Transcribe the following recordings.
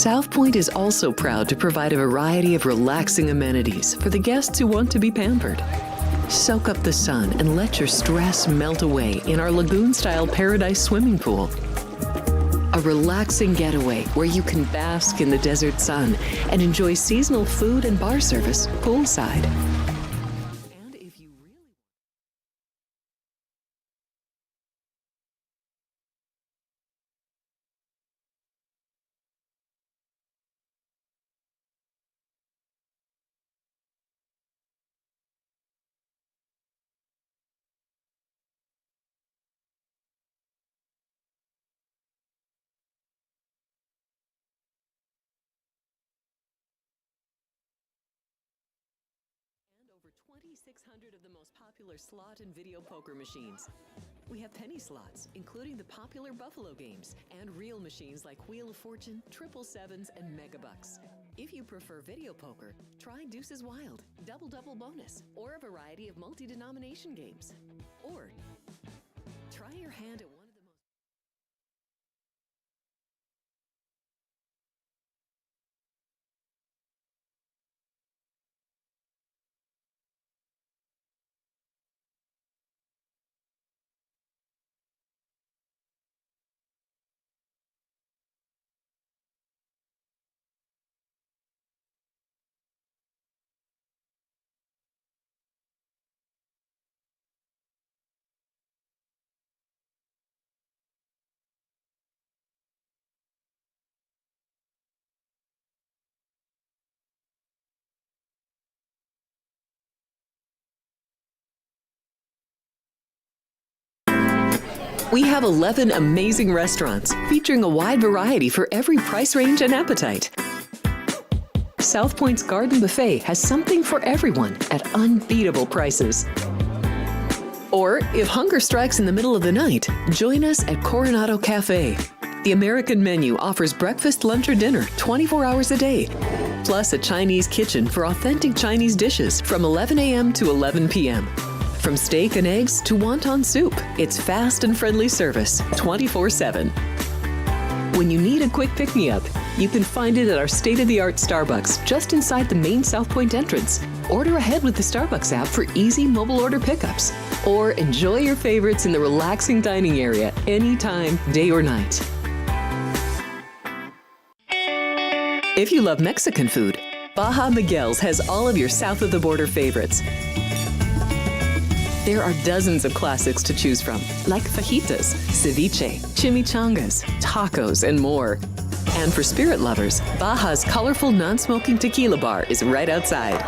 South Point is also proud to provide a variety of relaxing amenities for the guests who want to be pampered. Soak up the sun and let your stress melt away in our lagoon-style paradise swimming pool. A relaxing getaway where you can bask in the desert sun and enjoy seasonal food and bar service poolside. Over 2,600 of the most popular slot and video poker machines. We have penny slots, including the popular Buffalo games, and real machines like Wheel of Fortune, Triple Sevens, and Megabucks. If you prefer video poker, try Deuces Wild, Double Double Bonus, or a variety of multi-denomination games. Or try your hand at one of the most... We have 11 amazing restaurants featuring a wide variety for every price range and appetite. South Point's Garden Buffet has something for everyone at unbeatable prices. Or, if hunger strikes in the middle of the night, join us at Coronado Cafe. The American menu offers breakfast, lunch, or dinner 24 hours a day, plus a Chinese kitchen for authentic Chinese dishes from 11 a.m. to 11 p.m. From steak and eggs to wonton soup, it's fast and friendly service 24/7. When you need a quick pick-me-up, you can find it at our state-of-the-art Starbucks just inside the main South Point entrance. Order ahead with the Starbucks app for easy mobile order pickups. Or enjoy your favorites in the relaxing dining area anytime, day or night. If you love Mexican food, Baja Miguel's has all of your south-of-the-border favorites. There are dozens of classics to choose from, like fajitas, ceviche, chimichangas, tacos, and more. And for spirit lovers, Baja's colorful non-smoking tequila bar is right outside.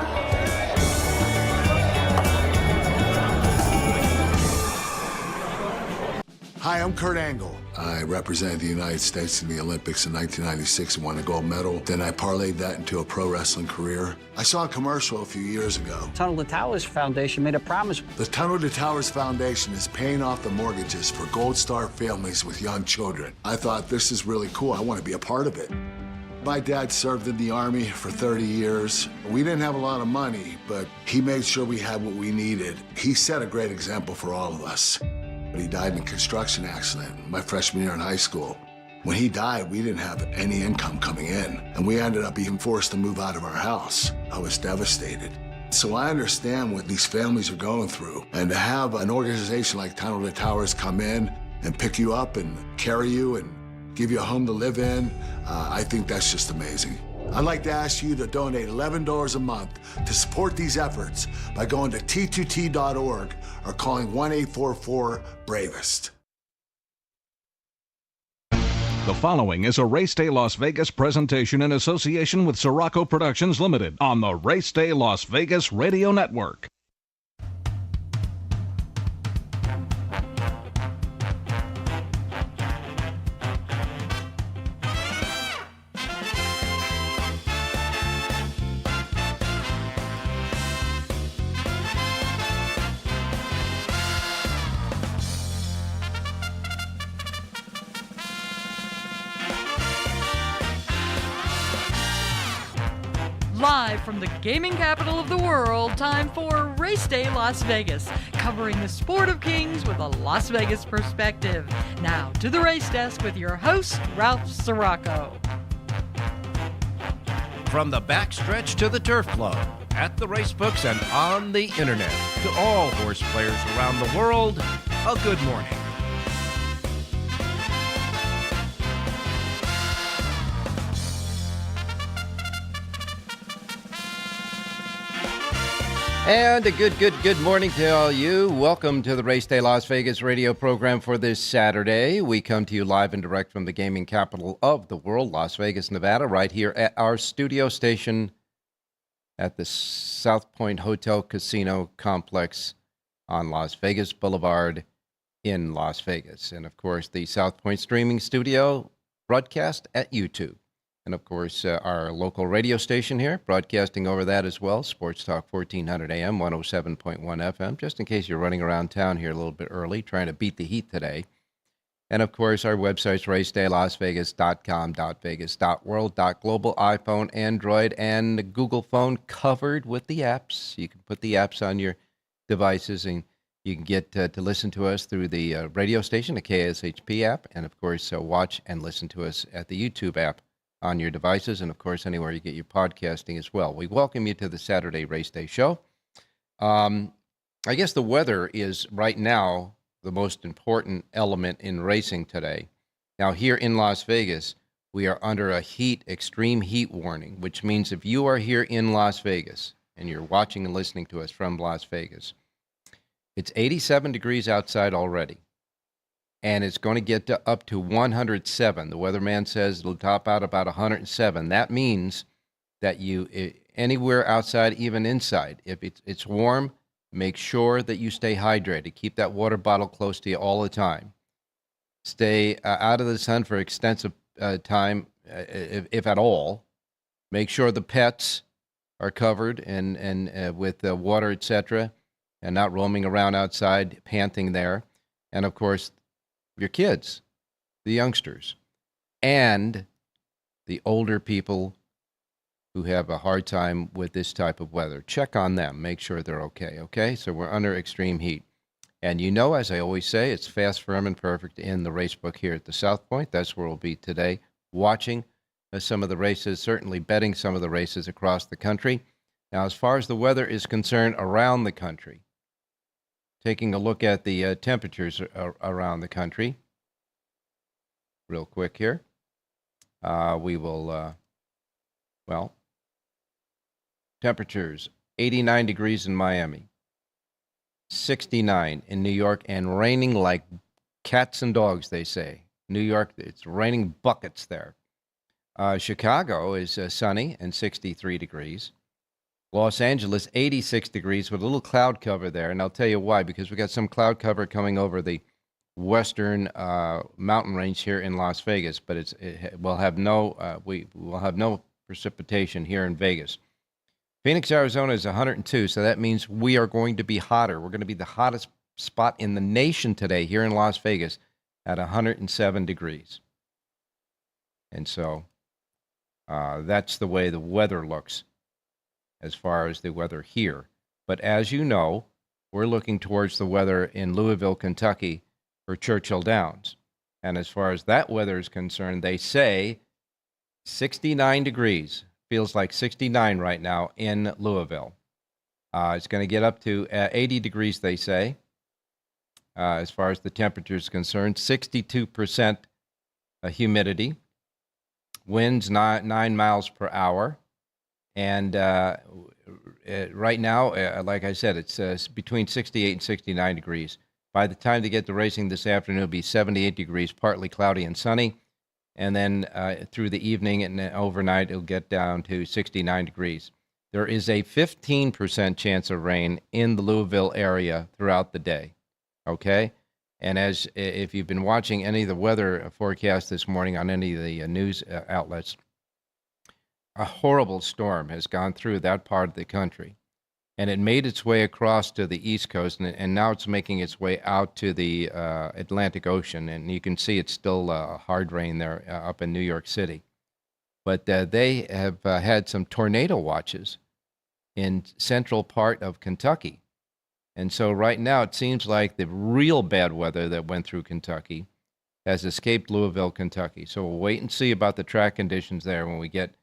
Hi, I'm Kurt Angle. I represented the United States in the Olympics in 1996 and won a gold medal. Then I parlayed that into a pro wrestling career. I saw a commercial a few years ago. Tunnel to Towers Foundation made a promise. The Tunnel to Towers Foundation is paying off the mortgages for Gold Star families with young children. I thought, this is really cool. I want to be a part of it. My dad served in the Army for 30 years. We didn't have a lot of money, but he made sure we had what we needed. He set a great example for all of us. He died in a construction accident my freshman year in high school. When he died, we didn't have any income coming in, and we ended up being forced to move out of our house. I was devastated. So I understand what these families are going through, and to have an organization like Tunnel to Towers come in and pick you up and carry you and give you a home to live in, I think that's just amazing. I'd like to ask you to donate $11 a month to support these efforts by going to t2t.org or calling 1-844-BRAVEST. The following is a Race Day Las Vegas presentation in association with Siraco Productions Limited on the Race Day Las Vegas Radio Network. Live from the gaming capital of the world, time for Race Day Las Vegas, covering the sport of kings with a Las Vegas perspective. Now to the race desk with your host, Ralph Siraco. From the backstretch to the turf club, at the racebooks and on the internet, to all horse players around the world, a good morning. And a good morning to all you. Welcome to the Race Day Las Vegas radio program for this Saturday. We come to you live and direct from the gaming capital of the world, Las Vegas, Nevada, right here at our studio station at the South Point Hotel Casino Complex on Las Vegas Boulevard in Las Vegas. And, of course, the South Point Streaming Studio broadcast at YouTube. And, of course, our local radio station here, broadcasting over that as well, Sports Talk 1400 AM, 107.1 FM, just in case you're running around town here a little bit early, trying to beat the heat today. And, of course, our websites, racedaylasvegas.com, .vegas.world, .global, iPhone, Android, and Google phone covered with the apps. You can put the apps on your devices, and you can get to listen to us through the radio station, the KSHP app, and, of course, watch and listen to us at the YouTube app on your devices, and, of course, anywhere you get your podcasting as well. We welcome you to the Saturday Race Day Show. I guess the weather is, right now, the most important element in racing today. Now, here in Las Vegas, we are under a extreme heat warning, which means if you are here in Las Vegas, and you're watching and listening to us from Las Vegas, it's 87 degrees outside already. And it's going to get up to 107. The weatherman says it'll top out about 107. That means that anywhere outside, even inside, if it's warm, make sure that you stay hydrated. Keep that water bottle close to you all the time. Stay out of the sun for extensive time, if at all. Make sure the pets are covered and with water, etc., and not roaming around outside, panting there. And, of course, your kids, the youngsters, and the older people who have a hard time with this type of weather. Check on them. Make sure they're okay? So we're under extreme heat. And you know, as I always say, it's fast, firm, and perfect in the racebook here at the South Point. That's where we'll be today, watching some of the races, certainly betting some of the races across the country. Now, as far as the weather is concerned around the country, taking a look at the temperatures around the country real quick here. We will, temperatures, 89 degrees in Miami, 69 in New York, and raining like cats and dogs, they say. New York, it's raining buckets there. Chicago is sunny and 63 degrees. Los Angeles, 86 degrees with a little cloud cover there. And I'll tell you why, because we got some cloud cover coming over the western mountain range here in Las Vegas, but we'll have no precipitation here in Vegas. Phoenix, Arizona is 102, so that means we are going to be hotter. We're going to be the hottest spot in the nation today here in Las Vegas at 107 degrees. And so that's the way the weather looks as far as the weather here. But as you know, we're looking towards the weather in Louisville, Kentucky for Churchill Downs. And as far as that weather is concerned, they say 69 degrees. Feels like 69 right now in Louisville. It's going to get up to 80 degrees, they say, as far as the temperature is concerned. 62% humidity. Winds 9 miles per hour. And right now, like I said, it's between 68 and 69 degrees. By the time they get to racing this afternoon, it'll be 78 degrees, partly cloudy and sunny. And then through the evening and overnight, it'll get down to 69 degrees. There is a 15% chance of rain in the Louisville area throughout the day, okay? And if you've been watching any of the weather forecast this morning on any of the news outlets, a horrible storm has gone through that part of the country. And it made its way across to the East Coast, and now it's making its way out to the Atlantic Ocean. And you can see it's still hard rain there up in New York City. But they have had some tornado watches in central part of Kentucky. And so right now it seems like the real bad weather that went through Kentucky has escaped Louisville, Kentucky. So we'll wait and see about the track conditions there when we get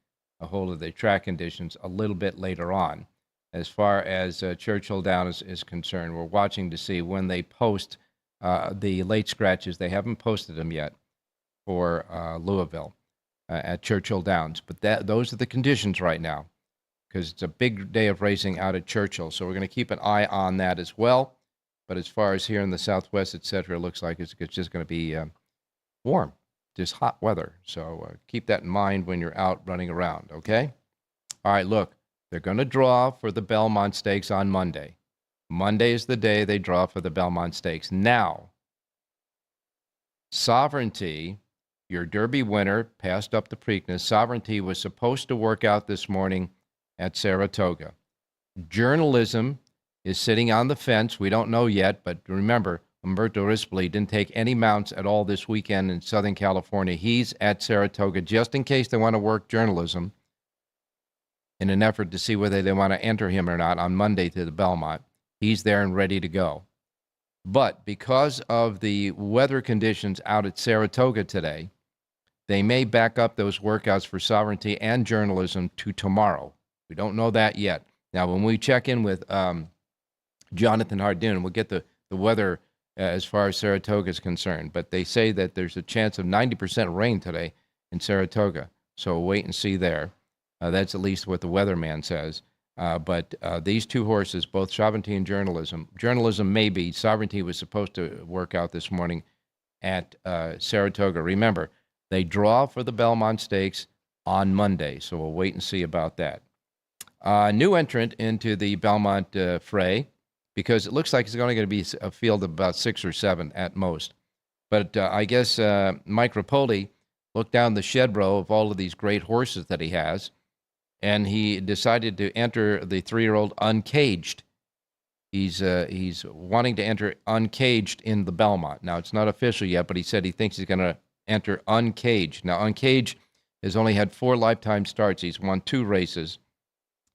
a hold of the track conditions a little bit later on. As far as Churchill Downs is concerned, we're watching to see when they post the late scratches. They haven't posted them yet for Louisville at Churchill Downs. But those are the conditions right now, because it's a big day of racing out at Churchill. So we're going to keep an eye on that as well. But as far as here in the Southwest, et cetera, it looks like it's just going to be warm, just hot weather. So keep that in mind when you're out running around, okay? All right, look, they're going to draw for the Belmont Stakes on Monday. Monday is the day they draw for the Belmont Stakes. Now, Sovereignty, your Derby winner, passed up the Preakness. Sovereignty was supposed to work out this morning at Saratoga. Journalism is sitting on the fence. We don't know yet, but remember, Umberto Rispoli didn't take any mounts at all this weekend in Southern California. He's at Saratoga just in case they want to work Journalism in an effort to see whether they want to enter him or not on Monday to the Belmont. He's there and ready to go. But because of the weather conditions out at Saratoga today, they may back up those workouts for Sovereignty and Journalism to tomorrow. We don't know that yet. Now, when we check in with Jonathan Hardin, we'll get the weather as far as Saratoga is concerned. But they say that there's a chance of 90% rain today in Saratoga. So we'll wait and see there. That's at least what the weatherman says. But these two horses, both Sovereignty and Journalism maybe. Sovereignty was supposed to work out this morning at Saratoga. Remember, they draw for the Belmont Stakes on Monday, so we'll wait and see about that. New entrant into the Belmont fray, because it looks like it's only going to be a field of about 6 or 7 at most. But I guess Mike Rapoli looked down the shed row of all of these great horses that he has, and he decided to enter the 3-year-old Uncaged. He's wanting to enter Uncaged in the Belmont. Now, it's not official yet, but he said he thinks he's going to enter Uncaged. Now, Uncaged has only had 4 lifetime starts. He's won 2 races,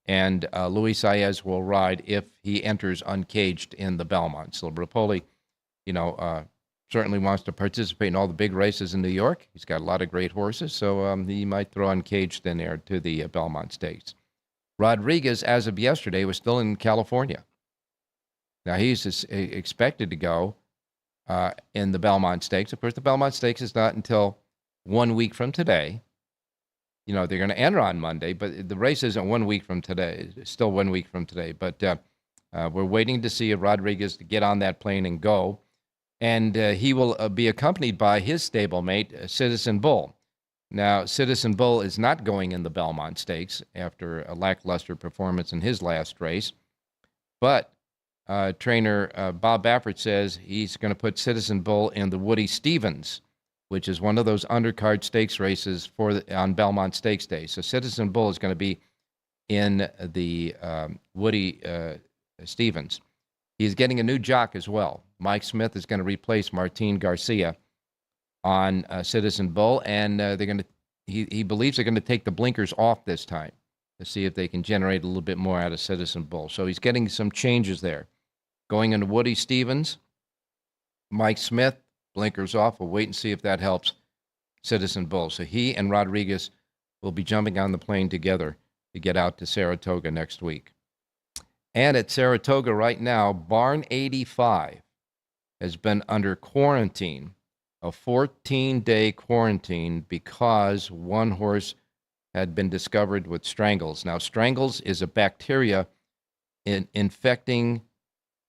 and Luis Saez will ride if he enters Uncaged in the Belmont. So Rapoli, certainly wants to participate in all the big races in New York. He's got a lot of great horses, so he might throw Uncaged in there to the Belmont Stakes. Rodriguez, as of yesterday, was still in California. Now, he's expected to go in the Belmont Stakes. Of course, the Belmont Stakes is not until 1 week from today. They're going to enter on Monday, but the race isn't 1 week from today. It's still 1 week from today. But we're waiting to see if Rodriguez to get on that plane and go. And he will be accompanied by his stablemate, Citizen Bull. Now, Citizen Bull is not going in the Belmont Stakes after a lackluster performance in his last race. But trainer Bob Baffert says he's going to put Citizen Bull in the Woody Stevens, which is one of those undercard stakes races on Belmont Stakes Day. So Citizen Bull is going to be in the Woody Stevens. He's getting a new jock as well. Mike Smith is going to replace Martin Garcia on Citizen Bull, and he believes they're going to take the blinkers off this time to see if they can generate a little bit more out of Citizen Bull. So he's getting some changes there. Going into Woody Stevens, Mike Smith, blinkers off. We'll wait and see if that helps Citizen Bull. So he and Rodriguez will be jumping on the plane together to get out to Saratoga next week. And at Saratoga right now, Barn 85 has been under quarantine, a 14-day quarantine, because one horse had been discovered with strangles. Now, strangles is a bacteria infecting.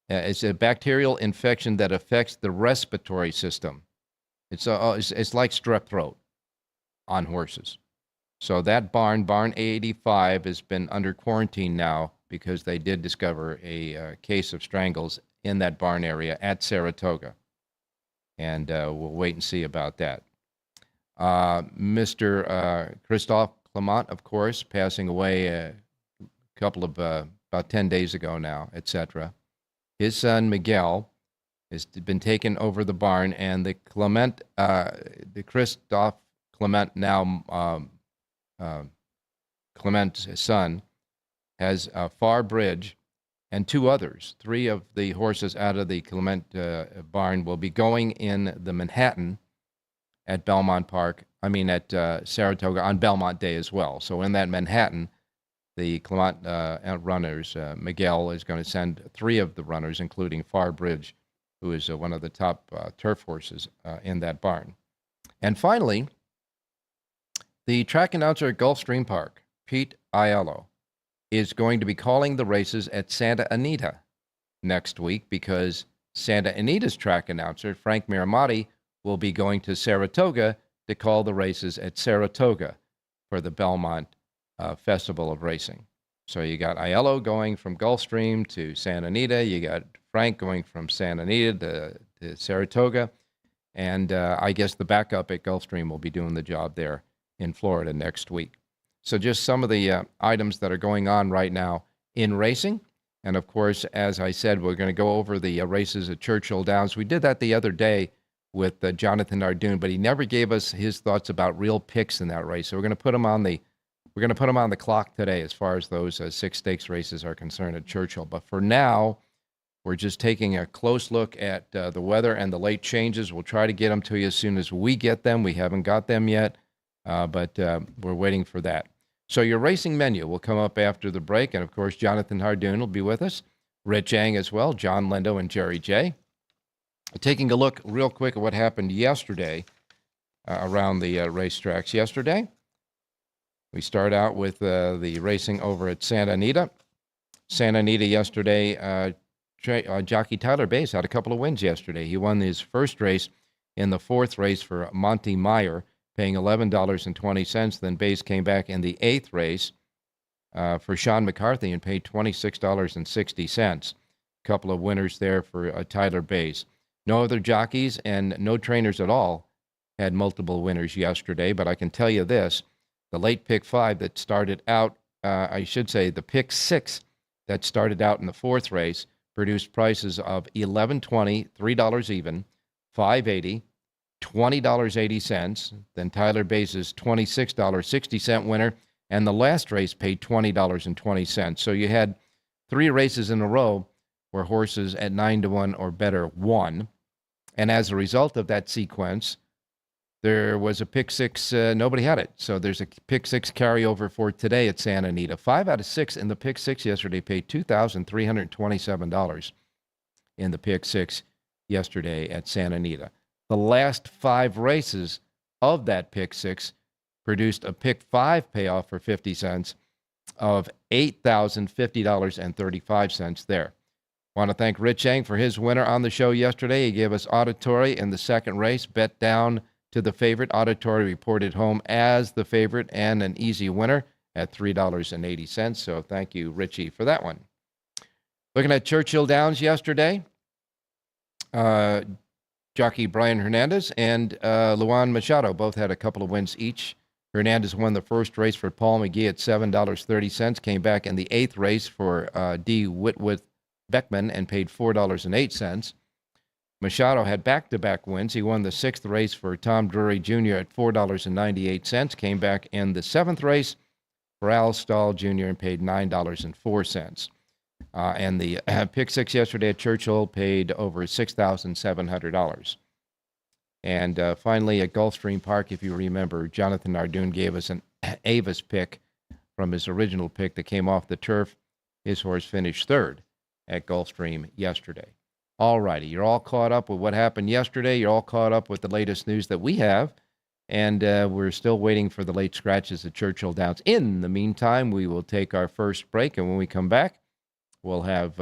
It's a bacterial infection that affects the respiratory system. It's like strep throat on horses. So that barn 85, has been under quarantine now because they did discover a case of strangles in that barn area at Saratoga. And we'll wait and see about that. Mr. Christophe Clement, of course, passing away a couple of, about 10 days ago now, etc. His son, Miguel, has been taken over the barn, and the Christophe Clement, now Clement's son, has Far Bridge and 2 others. 3 of the horses out of the Clement barn will be going in the Manhattan at Saratoga on Belmont Day as well. So in that Manhattan, the Clement runners, Miguel is going to send 3 of the runners, including Farbridge, who is one of the top turf horses in that barn. And finally, the track announcer at Gulfstream Park, Pete Aiello, is going to be calling the races at Santa Anita next week because Santa Anita's track announcer, Frank Miramati, will be going to Saratoga to call the races at Saratoga for the Belmont Festival of Racing. So you got Aiello going from Gulfstream to Santa Anita. You got Frank going from Santa Anita to Saratoga. And I guess the backup at Gulfstream will be doing the job there in Florida next week. So just some of the items that are going on right now in racing. And of course, as I said, we're going to go over the races at Churchill Downs. We did that the other day with Jonathan Ardoon, but he never gave us his thoughts about real picks in that race. So we're going to put him on the clock today as far as those 6 stakes races are concerned at Churchill. But for now, we're just taking a close look at the weather and the late changes. We'll try to get them to you as soon as we get them. We haven't got them yet, but we're waiting for that. So your racing menu will come up after the break. And, of course, Jonathan Hardoon will be with us, Rich Yang as well, John Lindo and Jerry J. Taking a look real quick at what happened yesterday around the racetracks yesterday. We start out with the racing over at Santa Anita. Santa Anita yesterday, jockey Tyler Bass had a couple of wins yesterday. He won his first race in the 4th race for Monty Meyer, paying $11.20. Then Bass came back in the 8th race for Sean McCarthy and paid $26.60. A couple of winners there for Tyler Bass. No other jockeys and no trainers at all had multiple winners yesterday, but I can tell you this. The late pick 5 that started out, the pick 6 that started out in the 4th race produced prices of $11.20, $3 even, $5.80, $20.80. Then Tyler Bass's $26.60 winner, and the last race paid $20.20. So you had 3 races in a row where horses at 9-1 or better won. And as a result of that sequence, there was a pick 6, nobody had it. So there's a pick 6 carryover for today at Santa Anita. 5 out of 6 in the pick 6 yesterday paid $2,327 in the pick 6 yesterday at Santa Anita. The last 5 races of that pick 6 produced a pick 5 payoff for 50 cents of $8,050.35 there. Want to thank Rich Yang for his winner on the show yesterday. He gave us Auditory in the 2nd race, bet down to the favorite. Auditory reported home as the favorite and an easy winner at $3.80. So thank you, Richie, for that one. Looking at Churchill Downs yesterday, jockey Brian Hernandez and Luan Machado both had a couple of wins each. Hernandez won the first race for Paul McGee at $7.30, came back in the 8th race for D. Whitworth Beckman and paid $4.08. Machado had back-to-back wins. He won the 6th race for Tom Drury Jr. at $4.98, came back in the 7th race for Al Stahl Jr. and paid $9.04. And the pick 6 yesterday at Churchill paid over $6,700. And finally, at Gulfstream Park, if you remember, Jonathan Ardoon gave us an Avis pick from his original pick that came off the turf. His horse finished 3rd at Gulfstream yesterday. All righty, you're all caught up with what happened yesterday. You're all caught up with the latest news that we have. And we're still waiting for the late scratches at Churchill Downs. In the meantime, we will take our first break. And when we come back, we'll have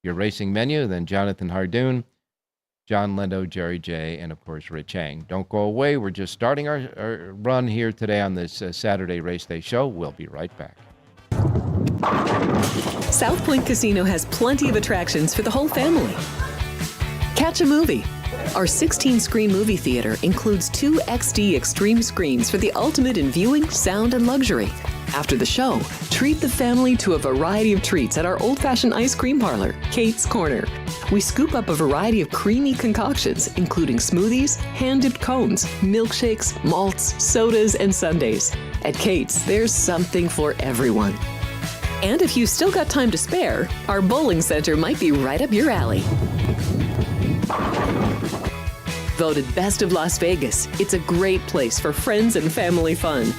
your racing menu, then Jonathan Hardoon, John Lindo, Jerry J., and, of course, Rich Yang. Don't go away. We're just starting our run here today on this Saturday Race Day show. We'll be right back. South Point Casino has plenty of attractions for the whole family. Catch a movie. Our 16-screen movie theater includes 2 XD Extreme screens for the ultimate in viewing, sound, and luxury. After the show, treat the family to a variety of treats at our old-fashioned ice cream parlor, Kate's Corner. We scoop up a variety of creamy concoctions, including smoothies, hand-dipped cones, milkshakes, malts, sodas, and sundaes. At Kate's, there's something for everyone. And if you've still got time to spare, our bowling center might be right up your alley. Voted Best of Las Vegas, it's a great place for friends and family fun.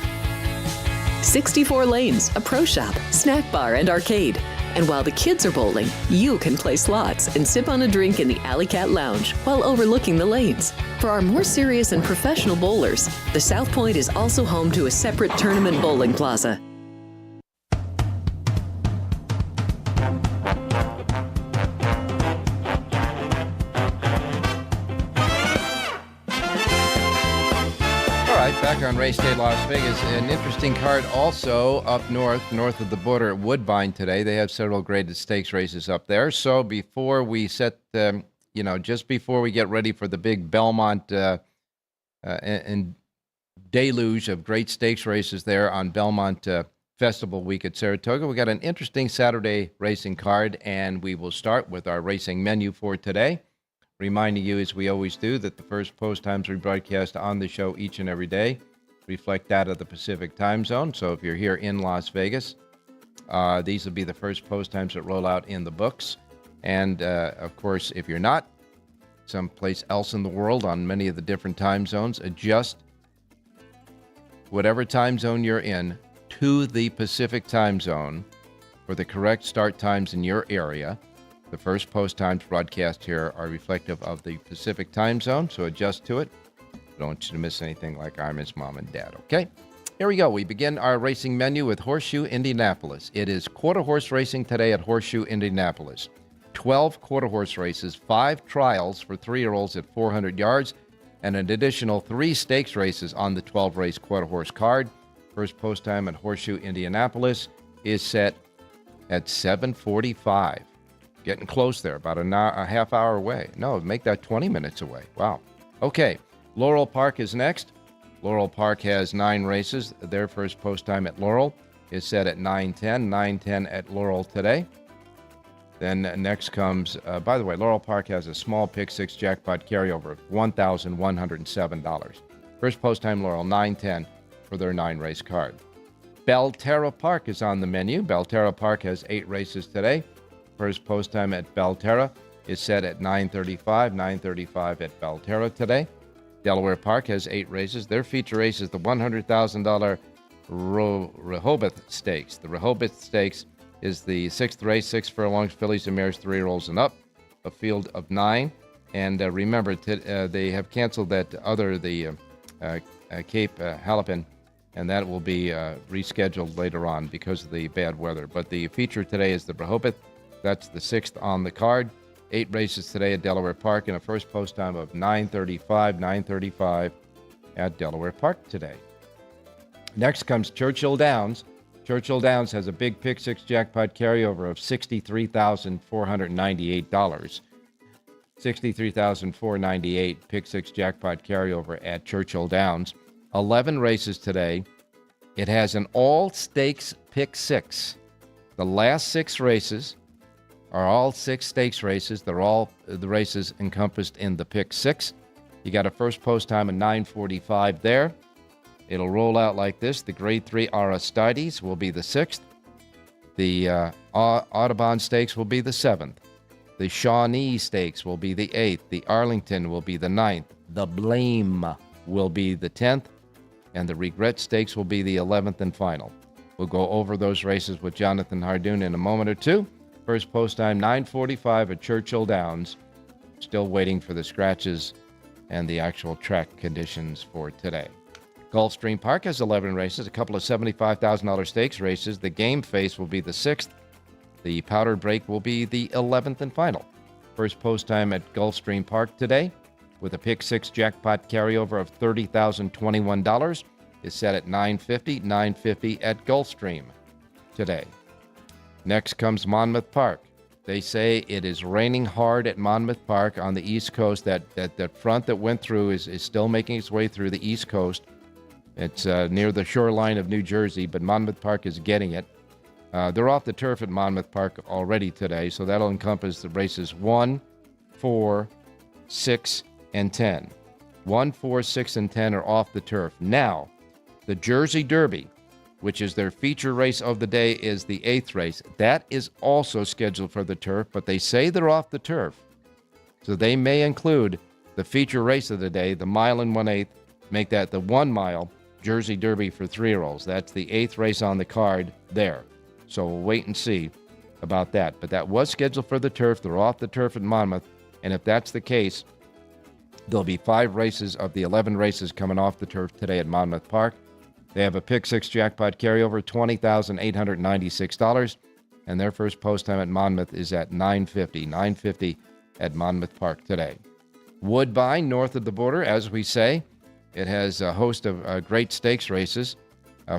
64 lanes, a pro shop, snack bar, and arcade. And while the kids are bowling, you can play slots and sip on a drink in the Alley Cat Lounge while overlooking the lanes. For our more serious and professional bowlers, the South Point is also home to a separate tournament bowling plaza. Back on Race Day Las Vegas, an interesting card also up north of the border at Woodbine today. They have several graded stakes races up there. So before we just before we get ready for the big Belmont and deluge of great stakes races there on Belmont Festival Week at Saratoga, we got an interesting Saturday racing card, and we will start with our racing menu for today. Reminding you, as we always do, that the first post times we broadcast on the show each and every day reflect that of the Pacific time zone. So if you're here in Las Vegas, these will be the first post times that roll out in the books. And, of course, if you're not someplace else in the world on many of the different time zones, adjust whatever time zone you're in to the Pacific time zone for the correct start times in your area. The first post times broadcast here are reflective of the Pacific time zone, so adjust to it. I don't want you to miss anything like I miss Mom and Dad, okay? Here we go. We begin our racing menu with Horseshoe Indianapolis. It is quarter horse racing today at Horseshoe Indianapolis. 12 quarter horse races, 5 trials for 3-year-olds at 400 yards, and an additional 3 stakes races on the 12-race quarter horse card. First post time at Horseshoe Indianapolis is set at 7:45. Getting close there, about a half hour away. No, make that 20 minutes away. Wow. Okay, Laurel Park is next. Laurel Park has 9 races. Their first post time at Laurel is set at 9:10. 9:10 at Laurel today. Then next comes, by the way, Laurel Park has a small pick 6 jackpot carryover of $1,107. First post time Laurel, 9:10 for their 9-race card. Belterra Park is on the menu. Belterra Park has 8 races today. First post time at Belterra is set at 9:35. 9:35 at Belterra today. Delaware Park has 8 races. Their feature race is the $100,000 Rehoboth Stakes. The Rehoboth Stakes is the 6th race, 6 furlongs, fillies and mares, 3-year-olds and up, a field of 9. And remember, they have canceled that other, the Cape Halapan, and that will be rescheduled later on because of the bad weather. But the feature today is the Rehoboth. That's the 6th on the card. 8 races today at Delaware Park and a first post time of 9:35 at Delaware Park today. Next comes Churchill Downs. Churchill Downs has a big pick 6 jackpot carryover of $63,498. $63,498 pick 6 jackpot carryover at Churchill Downs. 11 races today. It has an all-stakes pick 6. The last 6 races are all 6 stakes races. They're all the races encompassed in the pick 6. You got a first post time of 9:45 there. It'll roll out like this. The Grade 3 Aristides will be the 6th. The Audubon Stakes will be the 7th. The Shawnee Stakes will be the 8th. The Arlington will be the 9th. The Blame will be the 10th. And the Regret Stakes will be the 11th and final. We'll go over those races with Jonathan Hardoon in a moment or two. First post time, 9:45 at Churchill Downs. Still waiting for the scratches and the actual track conditions for today. Gulfstream Park has 11 races, a couple of $75,000 stakes races. The Game Face will be the 6th. The Powdered Break will be the 11th and final. First post time at Gulfstream Park today with a pick 6 jackpot carryover of $30,021 is set at 9:50. 9:50 at Gulfstream today. Next comes Monmouth Park. They say it is raining hard at Monmouth Park on the East Coast. That front that went through is still making its way through the East Coast. It's near the shoreline of New Jersey, but Monmouth Park is getting it. They're off the turf at Monmouth Park already today, so that'll encompass the races 1, 4, 6, and 10. 1, 4, 6, and 10 are off the turf. Now, the Jersey Derby, which is their feature race of the day, is the 8th race. That is also scheduled for the turf, but they say they're off the turf. So they may include the feature race of the day, the mile and 1/8, make that the 1 mile Jersey Derby for 3-year-olds. That's the 8th race on the card there. So we'll wait and see about that. But that was scheduled for the turf. They're off the turf at Monmouth. And if that's the case, there'll be 5 races of the 11 races coming off the turf today at Monmouth Park. They have a pick 6 jackpot carryover, $20,896. And their first post time at Monmouth is at 9:50. 9:50 at Monmouth Park today. Woodbine, north of the border, as we say. It has a host of great stakes races,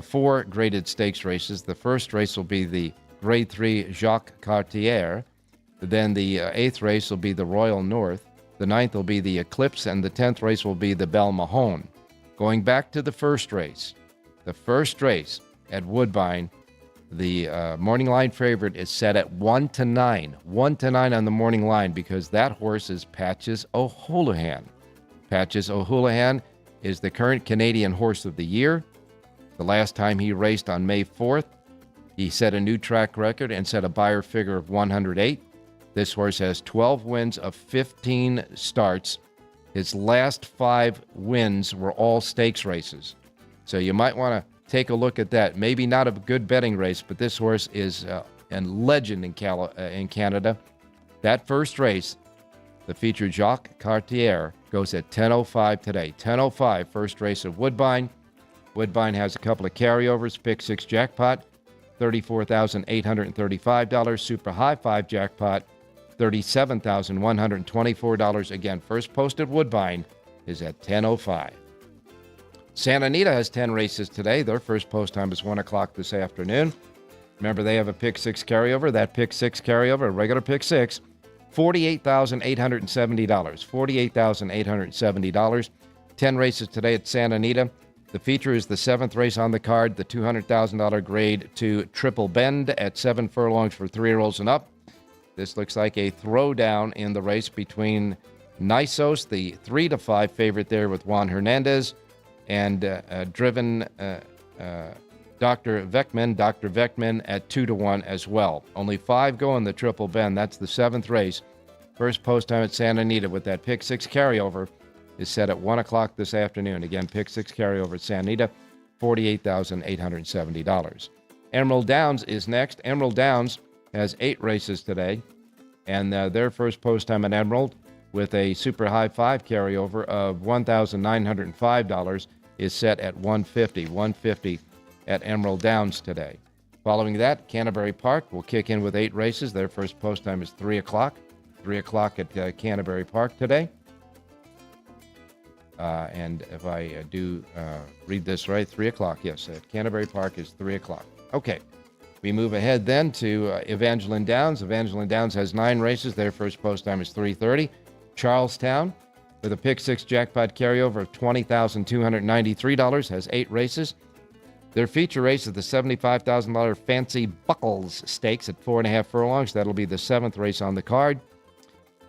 4 graded stakes races. The first race will be the Grade 3 Jacques Cartier. Then the 8th race will be the Royal North. The 9th will be the Eclipse, and the 10th race will be the Belle Mahone. Going back to the first race at Woodbine, the morning line favorite is set at 1-9. 1-9 on the morning line because that horse is Patches O'Houlihan. Patches O'Houlihan is the current Canadian Horse of the Year. The last time he raced on May 4th, he set a new track record and set a Beyer figure of 108. This horse has 12 wins of 15 starts. His last 5 wins were all stakes races. So you might want to take a look at that. Maybe not a good betting race, but this horse is a legend in Canada. That first race, the featured Jacques Cartier, goes at 10:05 today. 10:05, first race of Woodbine. Woodbine has a couple of carryovers. Pick 6 jackpot, $34,835. Super high 5 jackpot, $37,124. Again, first post at Woodbine is at 10:05. Santa Anita has 10 races today. Their first post time is 1 o'clock this afternoon. Remember, they have a pick 6 carryover. That pick 6 carryover, a regular pick 6, $48,870. $48,870. 10 races today at Santa Anita. The feature is the 7th race on the card, the $200,000 Grade 2 Triple Bend at 7 furlongs for 3-year-olds and up. This looks like a throwdown in the race between Nisos, the 3-5 favorite there with Juan Hernandez, and driven Dr. Veckman at 2-1 as well. Only 5 go in the Triple Bend. That's the 7th race. First post time at Santa Anita with that pick 6 carryover is set at 1 o'clock this afternoon. Again, pick 6 carryover at Santa Anita, $48,870. Emerald Downs is next. Emerald Downs has 8 races today, and their first post time at Emerald with a super high 5 carryover of $1,905 is set at 150. 150 at Emerald Downs today. Following that, Canterbury Park will kick in with 8 races. Their first post time is 3 o'clock. 3 o'clock at Canterbury Park today. And if I do read this right, 3 o'clock, yes, at Canterbury Park is 3 o'clock. Okay, we move ahead then to Evangeline Downs. Evangeline Downs has 9 races. Their first post time is 3:30. Charlestown, with a pick 6 jackpot carryover of $20,293, has 8 races. Their feature race is the $75,000 Fancy Buckles Stakes at 4.5 furlongs. That'll be the 7th race on the card.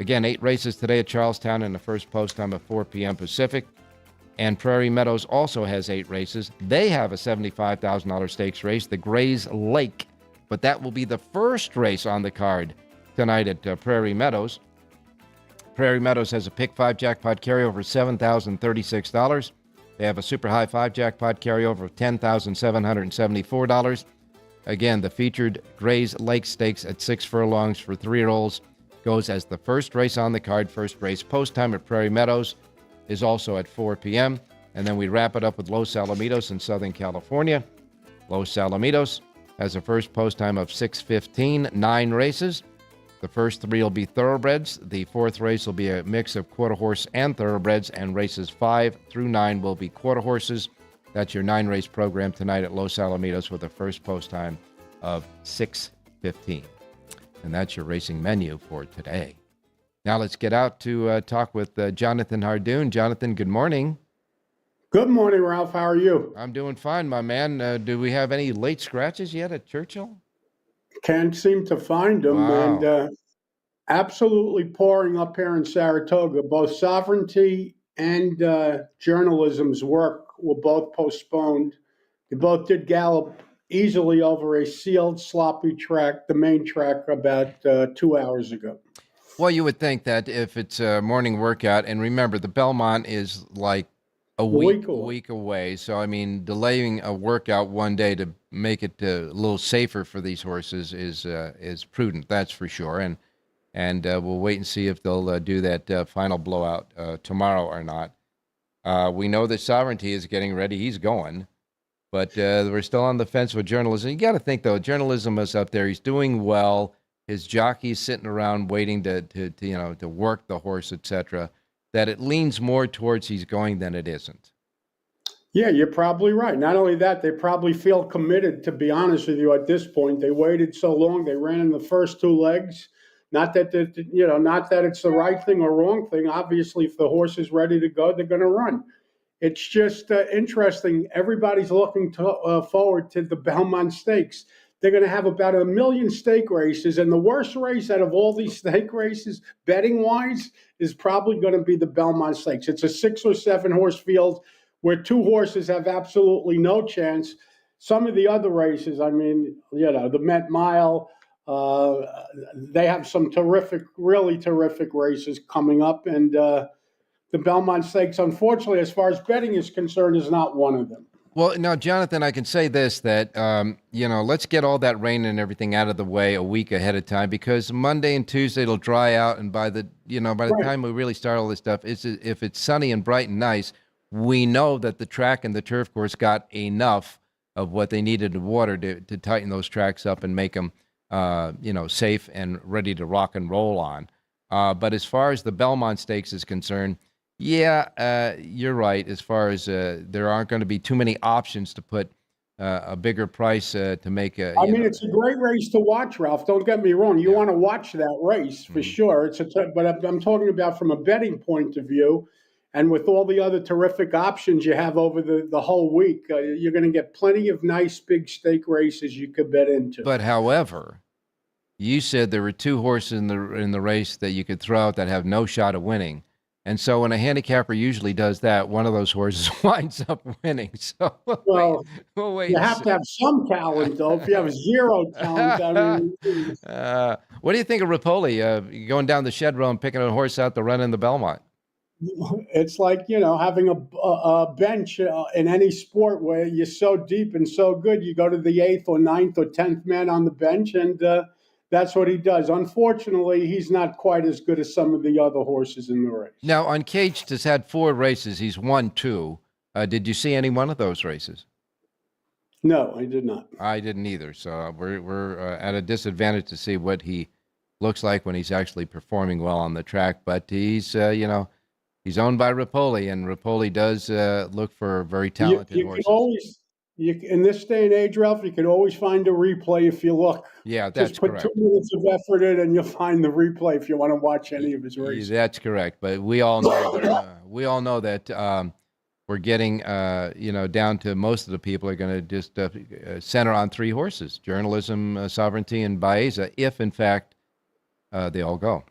Again, 8 races today at Charlestown in the first post time of 4 p.m. Pacific. And Prairie Meadows also has 8 races. They have a $75,000 stakes race, the Grays Lake. But that will be the first race on the card tonight at Prairie Meadows. Prairie Meadows has a pick 5 jackpot carryover of $7,036. They have a super high 5 jackpot carryover of $10,774. Again, the featured Grays Lake Stakes at 6 furlongs for 3-year-olds goes as the first race on the card. First race post time at Prairie Meadows is also at 4 p.m. And then we wrap it up with Los Alamitos in Southern California. Los Alamitos has a first post time of 6:15, 9 races. The first 3 will be thoroughbreds. The 4th race will be a mix of quarter horse and thoroughbreds, and races 5 through 9 will be quarter horses. That's your 9-race program tonight at Los Alamitos with a first post time of 6:15. And that's your racing menu for today. Now let's get out to talk with Jonathan Hardoon. Jonathan, good morning. Good morning, Ralph. How are you? I'm doing fine, my man. Do we have any late scratches yet at Churchill? Can't seem to find them. Wow. And absolutely pouring up here in Saratoga. Both sovereignty and journalism's work were both postponed. They both did gallop easily over a sealed, sloppy track, the main track, about 2 hours ago. Well, you would think that if it's a morning workout, and remember, the Belmont is like a week away. So, I mean, delaying a workout one day to make it a little safer for these horses is prudent. That's for sure. And we'll wait and see if they'll do that final blowout tomorrow or not. We know that Sovereignty is getting ready. He's going. But we're still on the fence with journalism. You got to think, though, journalism is up there. He's doing well. His jockey's sitting around waiting to work the horse, etc. That it leans more towards he's going than it isn't. Yeah, you're probably right. Not only that, they probably feel committed, to be honest with you, at this point. They waited so long. They ran in the first two legs. Not that it's the right thing or wrong thing. Obviously, if the horse is ready to go, they're going to run. It's just interesting. Everybody's looking forward to the Belmont Stakes. They're going to have about 1 million stake races, and the worst race out of all these stake races, betting-wise, is probably going to be the Belmont Stakes. It's a 6 or 7 horse field where 2 horses have absolutely no chance. Some of the other races, I mean, the Met Mile, they have some really terrific races coming up, and the Belmont Stakes, unfortunately, as far as betting is concerned, is not one of them. Well, now, Jonathan, I can say this, that, let's get all that rain and everything out of the way a week ahead of time, because Monday and Tuesday it'll dry out. And by the time we really start all this stuff, if it's sunny and bright and nice, we know that the track and the turf course got enough of what they needed in water to tighten those tracks up and make them, safe and ready to rock and roll on. But as far as the Belmont Stakes is concerned, yeah, you're right. As far as there aren't going to be too many options to put a bigger price to make a. It's a great race to watch, Ralph. Don't get me wrong. You want to watch that race for sure. But I'm talking about from a betting point of view, and with all the other terrific options you have over the whole week, you're going to get plenty of nice big stake races you could bet into. But however, you said there were 2 horses in the race that you could throw out that have no shot of winning. And so when a handicapper usually does that, one of those horses winds up winning. So we'll wait. You have to have some talent, though. If you have 0 talent, what do you think of Rapoli going down the shed row and picking a horse out to run in the Belmont? It's like, having a bench in any sport where you're so deep and so good, you go to the 8th or 9th or 10th man on the bench, and that's what he does. Unfortunately, he's not quite as good as some of the other horses in the race. Now, Uncaged has had 4 races. He's won 2. Did you see any one of those races? No, I did not. I didn't either. So we're at a disadvantage to see what he looks like when he's actually performing well on the track. But he's, he's owned by Rapoli, and Rapoli does look for very talented horses. In this day and age, Ralph, you can always find a replay if you look. Yeah, that's Just put correct. 2 minutes of effort in, and you'll find the replay if you want to watch any of his races. That's correct. But we all know that we're getting down to most of the people are going to just center on 3 horses: Journalism, Sovereignty, and Baeza, if in fact they all go.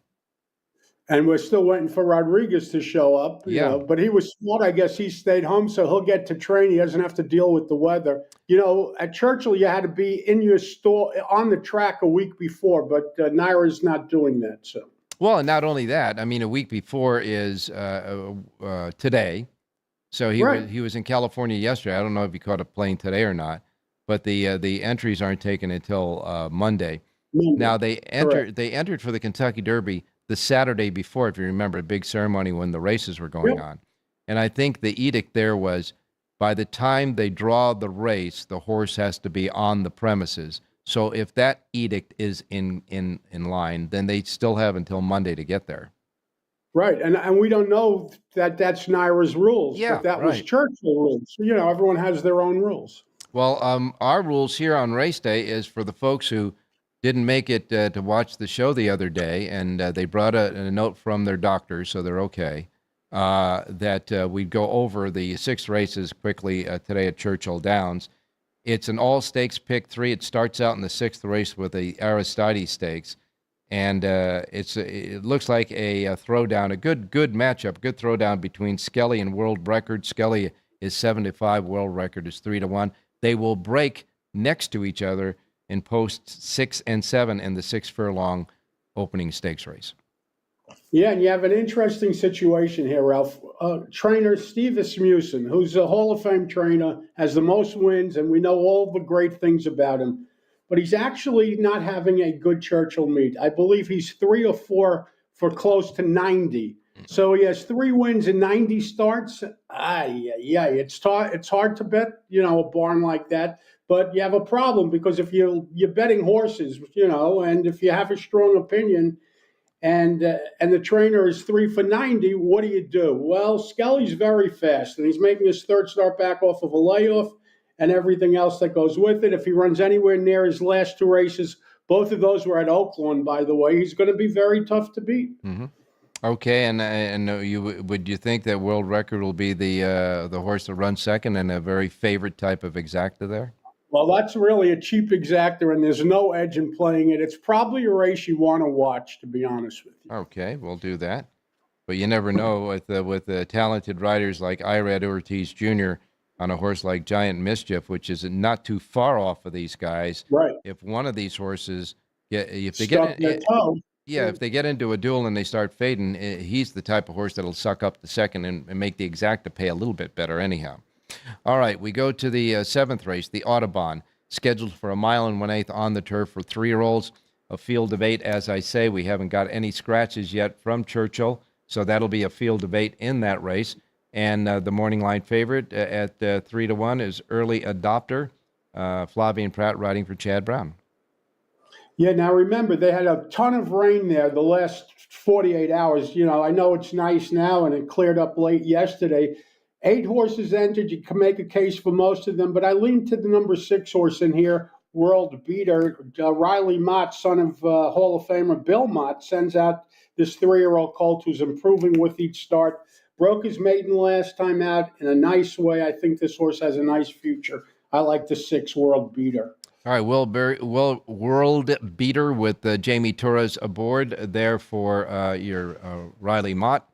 And we're still waiting for Rodriguez to show up. But he was smart. I guess he stayed home, so he'll get to train. He doesn't have to deal with the weather. At Churchill, you had to be in your store on the track a week before, but Naira's not doing that. So. Well, and not only that, I mean, a week before is today. So he was in California yesterday. I don't know if he caught a plane today or not, but the entries aren't taken until Monday. Now they entered for the Kentucky Derby the Saturday before, if you remember, a big ceremony when the races were going on. And I think the edict there was by the time they draw the race, the horse has to be on the premises. So if that edict is in line, then they still have until Monday to get there. Right. And we don't know that that's Naira's rules. Yeah, but that was Churchill rules. Everyone has their own rules. Well, our rules here on race day is for the folks who didn't make it to watch the show the other day, and they brought a note from their doctor, so they're okay, that we'd go over the 6 races quickly today at Churchill Downs. It's an all-stakes pick 3. It starts out in the 6th race with the Aristides Stakes, and it looks like a throwdown, a good matchup, good throwdown between Skelly and World Record. Skelly is 7-5, world record is 3-1. They will break next to each other in posts 6 and 7 in the 6 furlong opening stakes race. Yeah, and you have an interesting situation here, Ralph. Trainer Steve Asmussen, who's a Hall of Fame trainer, has the most wins, and we know all the great things about him. But he's actually not having a good Churchill meet. I believe he's 3 or 4 for close to 90. So he has 3 wins in 90 starts. Yeah, it's hard to bet, a barn like that. But you have a problem because if you're betting horses, and if you have a strong opinion, and the trainer is 3 for 90, what do you do? Well, Skelly's very fast, and he's making his third start back off of a layoff and everything else that goes with it. If he runs anywhere near his last 2 races, both of those were at Oakland, by the way, he's going to be very tough to beat. Mm-hmm. Okay, and would you think that world record will be the horse that runs second and a very favorite type of exacta there? Well, that's really a cheap exactor, and there's no edge in playing it. It's probably a race you want to watch, to be honest with you. Okay, we'll do that. But you never know with the talented riders like Irad Ortiz Jr. on a horse like Giant Mischief, which is not too far off of these guys. Right. If one of these horses if they get into a duel and they start fading, he's the type of horse that'll suck up the second and make the exacta pay a little bit better anyhow. All right, we go to the seventh race, the Audubon, scheduled for 1 1/8 miles on the turf for 3-year-olds. A field of 8, as I say. We haven't got any scratches yet from Churchill, so that'll be a field of 8 in that race. And the morning line favorite at 3-1 is Early Adopter, Flavien Prat riding for Chad Brown. Yeah, now remember, they had a ton of rain there the last 48 hours. I know it's nice now, and it cleared up late yesterday. 8 horses entered. You can make a case for most of them, but I lean to the number 6 horse in here, World Beater. Riley Mott, son of Hall of Famer Bill Mott, sends out this 3-year-old colt who's improving with each start. Broke his maiden last time out in a nice way. I think this horse has a nice future. I like the 6 World Beater. All right, World Beater with Jamie Torres aboard there for your Riley Mott.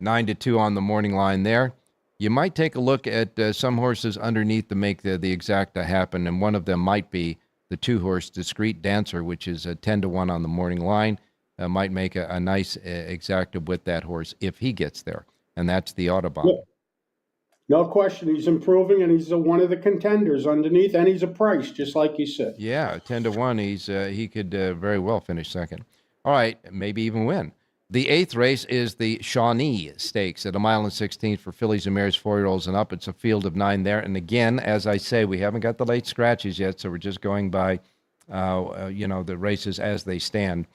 9-2 on the morning line there. You might take a look at some horses underneath to make the exacta happen, and one of them might be the 2-horse Discreet Dancer, which is 10-1 on the morning line. Might make a nice exacta with that horse if he gets there, and that's the Audubon. Yeah. No question, he's improving, and he's one of the contenders underneath, and he's a price, just like you said. Yeah, 10-1. He could very well finish second. All right, maybe even win. The 8th race is the Shawnee Stakes at 1.16 miles for fillies and mares, 4-year-olds and up. It's a field of 9 there. And again, as I say, we haven't got the late scratches yet, so we're just going by, the races as they stand.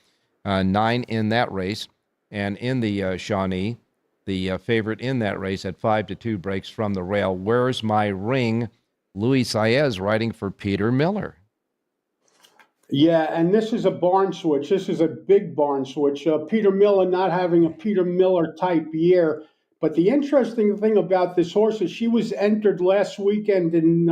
9 in that race. And in the Shawnee, the favorite in that race at 5-2 breaks from the rail. Where's My Ring? Luis Saez riding for Peter Miller. Yeah, and this is a barn switch. This is a big barn switch. Peter Miller not having a Peter Miller type year. But the interesting thing about this horse is she was entered last weekend in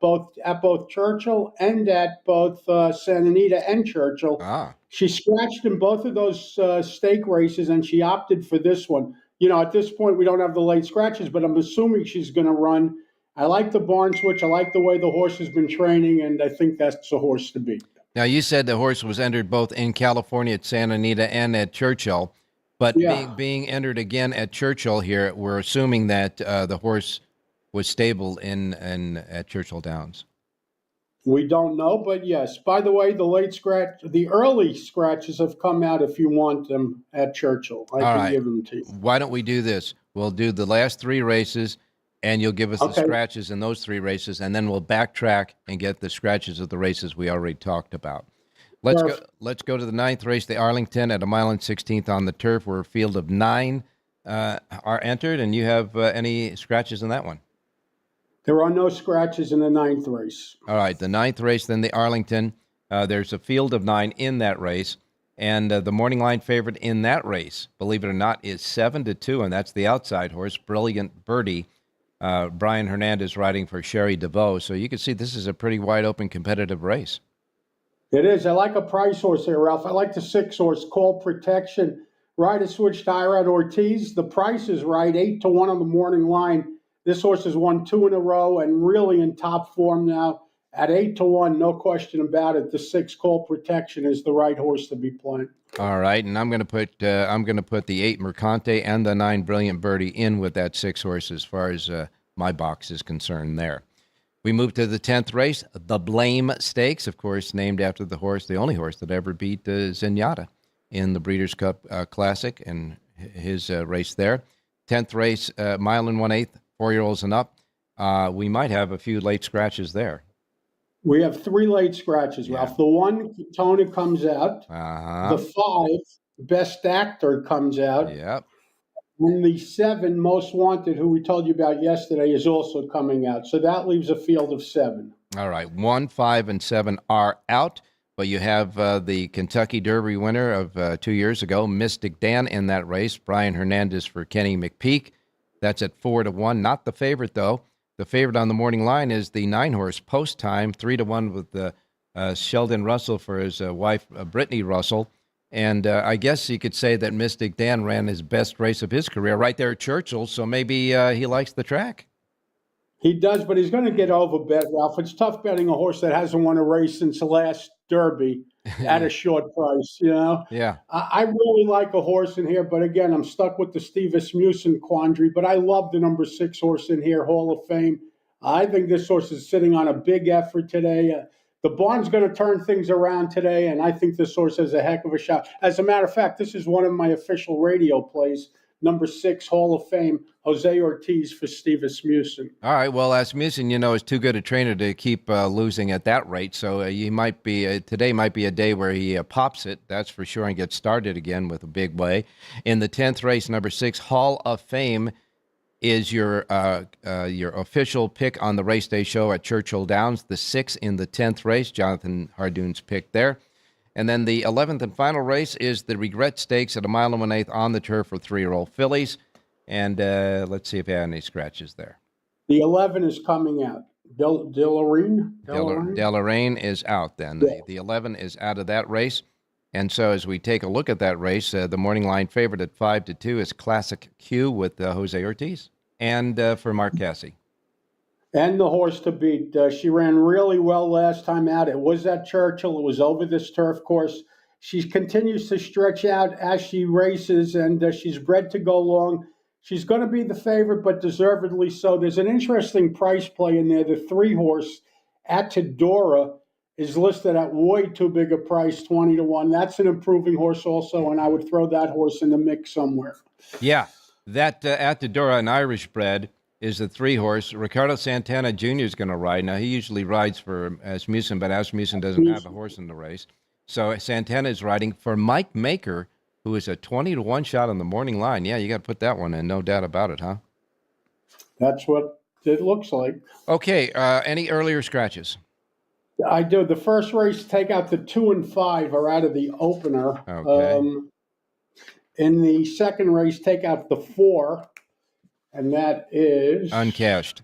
both Churchill and at both Santa Anita and Churchill. She scratched in both of those stake races, and she opted for this one. At this point, we don't have the late scratches, but I'm assuming she's going to run. I like the barn switch. I like the way the horse has been training, and I think that's a horse to beat. Now, you said the horse was entered both in California at Santa Anita and at Churchill, but being entered again at Churchill here, we're assuming that the horse was stable at Churchill Downs. We don't know, but yes. By the way, the early scratches have come out if you want them at Churchill. I can give them to you. Why don't we do this? We'll do the last 3 races, and you'll give us the scratches in those 3 races, and then we'll backtrack and get the scratches of the races we already talked about. Let's go to the 9th race, the Arlington at 1.16 miles on the turf, where a field of 9 are entered, and you have any scratches in that one? There are no scratches in the 9th race. All right, the 9th race, then the Arlington. There's a field of 9 in that race, and the morning line favorite in that race, believe it or not, is 7-2, and that's the outside horse, Brilliant Birdie. Brian Hernandez riding for Sherry DeVoe. So you can see this is a pretty wide open competitive race. It is. I like a price horse here, Ralph. I like the 6 horse, Call Protection. Rider switched to Irad Ortiz. The price is right, 8-1 on the morning line. This horse has won 2 in a row and really in top form now. At 8-1, no question about it. The 6 Call Protection is the right horse to be playing. All right, and I'm going to put the 8 Mercante and the 9 Brilliant Birdie in with that 6 horse as far as my box is concerned there. We move to the 10th race, the Blame Stakes, of course, named after the horse, the only horse that ever beat Zenyatta in the Breeders' Cup Classic and his race there. 10th race, mile and 1/8, 4-year-olds and up. We might have a few late scratches there. We have 3 late scratches, Ralph. The 1, Tony comes out. Uh-huh. The 5, Best Actor comes out. Yep. And the 7, Most Wanted, who we told you about yesterday, is also coming out. So that leaves a field of 7. All right. 1, 5, and 7 are out, but you have the Kentucky Derby winner of 2 years ago, Mystic Dan, in that race. Brian Hernandez for Kenny McPeak. That's at 4-1. Not the favorite, though. The favorite on the morning line is the 9-horse Post Time, 3-1 with Sheldon Russell for his wife, Brittany Russell. And I guess you could say that Mystic Dan ran his best race of his career right there at Churchill, so maybe he likes the track. He does, but he's going to get overbet, Ralph. It's tough betting a horse that hasn't won a race since the last Derby at a short price, you know? Yeah. I really like a horse in here, but again, I'm stuck with the Steve Asmussen quandary, but I love the number 6 horse in here, Hall of Fame. I think this horse is sitting on a big effort today. The barn's going to turn things around today, and I think this horse has a heck of a shot. As a matter of fact, this is one of my official radio plays, number 6, Hall of Fame, Jose Ortiz for Steve Asmussen. All right, well, Asmussen, is too good a trainer to keep losing at that rate, so you might be today might be a day where he pops it, that's for sure, and gets started again with a big way. In the 10th race, number 6, Hall of Fame, is your official pick on the race day show at Churchill Downs. The 6 in the 10th race, Jonathan Hardoon's pick there. And then the 11th and final race is the Regret Stakes at 1 1/8 on the turf for 3-year-old fillies. And let's see if you had any scratches there. The 11 is coming out. Deloraine is out then. Yeah. The 11 is out of that race. And so as we take a look at that race, the morning line favorite at 5-2 is Classic Q with Jose Ortiz. And for Mark Cassie. And the horse to beat. She ran really well last time out. It was at Churchill. It was over this turf course. She continues to stretch out as she races, and she's bred to go long. She's going to be the favorite, but deservedly so. There's an interesting price play in there. The 3-horse Atadora is listed at way too big a price, 20-1. That's an improving horse also, and I would throw that horse in the mix somewhere. Yeah, that Atadora, an Irish bred, is a 3-horse. Ricardo Santana Jr. is going to ride. Now, he usually rides for Asmussen, but Asmussen doesn't have a horse in the race. So Santana is riding for Mike Maker, who is a 20-1 shot on the morning line. Yeah, you got to put that one in, no doubt about it, huh? That's what it looks like. Okay, any earlier scratches? I do. The first race, take out the 2 and 5 are out of the opener. Okay. In the second race, take out the 4, and that is uncashed.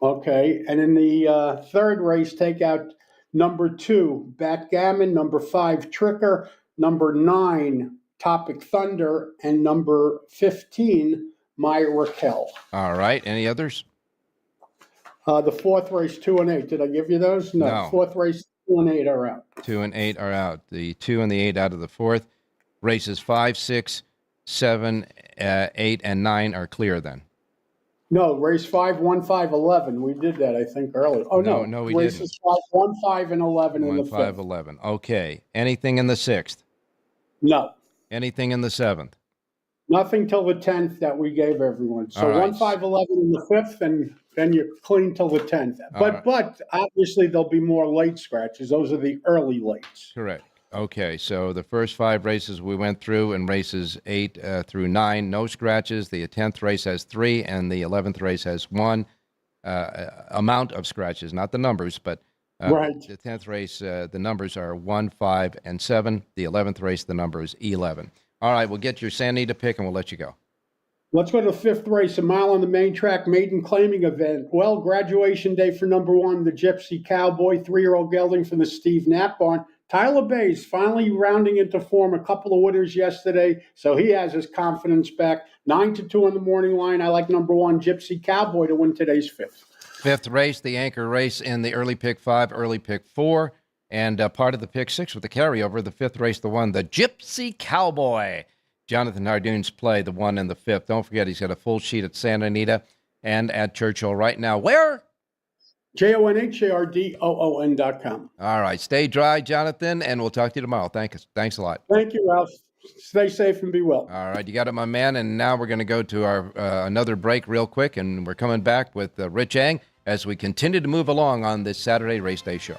Okay. And in the third race, take out number 2, Backgammon, number 5, Tricker, number 9, Topic Thunder, and number 15, My Raquel. All right. Any others? The fourth race, 2 and 8. Did I give you those? No. Fourth race, 2 and 8 are out. 2 and 8 are out. The 2 and the 8 out of the fourth. Races 5, 6, 7, 8, and 9 are clear then. No, race 5, 1, 5, 11. We did that, I think, earlier. Oh, no, we races didn't. 5, 1, 5, and 11 in the 1, 5, fifth. 11. Okay. Anything in the 6th? No. Anything in the 7th? Nothing till the 10th that we gave everyone. So All right. 1, 5, 11 in the 5th, and then you're clean till the 10th. All But obviously there'll be more late scratches. Those are the early lates. Correct. Okay, so the first 5 races we went through, in races 8 through 9, no scratches. The 10th race has 3, and the 11th race has 1 amount of scratches, not the numbers, but right. The 10th race, the numbers are 1, 5, and 7. The 11th race, the number is 11. All right, we'll get your San Anita pick, and we'll let you go. Let's go to the 5th race, a mile on the main track, maiden claiming event. Well, graduation day for number 1, the Gypsy Cowboy, 3-year-old gelding from the Steve Knapp barn. Tyler Bayes finally rounding into form, a couple of winners yesterday, so he has his confidence back. 9-2 on the morning line. I like number 1, Gypsy Cowboy, to win today's 5th. Fifth race, the anchor race in the early pick 5, early pick 4, and part of the pick 6 with the carryover. The fifth race, the one, the Gypsy Cowboy. Jonathan Hardoon's play, the 1 and the 5th. Don't forget, he's got a full sheet at Santa Anita and at Churchill right now. Where? JONHARDOON.com. All right. Stay dry, Jonathan, and we'll talk to you tomorrow. Thanks a lot. Thank you, Ralph. Stay safe and be well. All right. You got it, my man. And now we're going to go to our another break real quick, and we're coming back with Rich Eng as we continue to move along on this Saturday Race Day show.